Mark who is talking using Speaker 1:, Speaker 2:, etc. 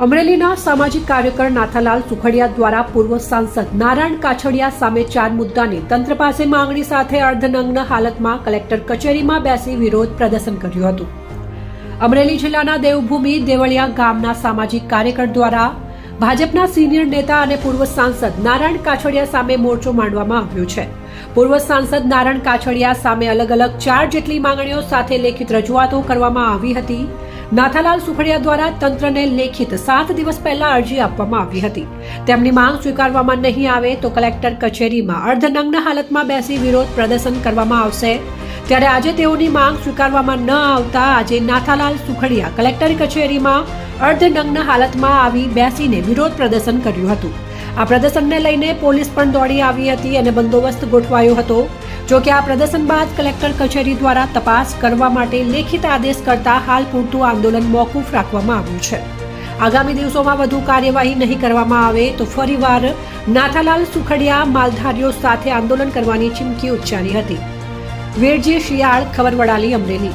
Speaker 1: અમરેલીના સામાજિક કાર્યકર નાથાલાલ સુખડિયા દ્વારા પૂર્વ સાંસદ નારાયણ કાછડિયા સામે 4 મુદ્દાની તંત્ર પાસે માંગણી સાથે અર્ધનગ્ન હાલતમાં કલેક્ટર કચેરીમાં બેસી વિરોધ પ્રદર્શન કર્યું હતું। અમરેલી જિલ્લાના દેવભૂમિ દેવળિયા ગામના સામાજિક કાર્યકર દ્વારા ભાજપના સિનિયર નેતા અને પૂર્વ સાંસદ નારાયણ કાછડિયા સામે મોરચો માંડવામાં આવ્યો છે। પૂર્વ સાંસદ નારાયણ કાછડિયા સામે અલગ અલગ 4 જેટલી માંગણીઓ સાથે લેખિત રજૂઆતો કરવામાં આવી હતી। નાથાલાલ સુખડિયા દ્વારા તંત્રને લેખિત 7 દિવસ પહેલા અરજી આપવામાં આવી હતી। તેમની માંગ સ્વીકારવામાં નહીં આવે તો કલેક્ટર કચેરીમાં અર્ધનગ્ન હાલતમાં બેસી વિરોધ પ્રદર્શન કરવામાં આવશે। ત્યારે આજે તેઓની માંગ સ્વીકારવામાં ન આવતા આજે નાથાલાલ સુખડિયા કલેક્ટર કચેરીમાં અર્ધનગ્ન હાલતમાં આવી બેસીને વિરોધ પ્રદર્શન કર્યું હતું। આ પ્રદર્શનને લઈને પોલીસ પણ દોડી આવી હતી અને બંદોબસ્ત ગોઠવાયો હતો। જો કે આ પ્રદર્શન બાદ કલેક્ટર કચેરી દ્વારા તપાસ કરવા માટે લેખિત આદેશ કરતા હાલ પૂરતું આંદોલન મોકૂફ રાખવામાં આવ્યું છે। આગામી દિવસોમાં વધુ કાર્યવાહી નહીં કરવામાં આવે તો ફરીવાર નાથાલાલ સુખડિયા માલધારીઓ સાથે આંદોલન કરવાની ચીમકી ઉચ્ચારી હતી। વેરજી શિયાળ, ખબર વડાલી, અમરેલી।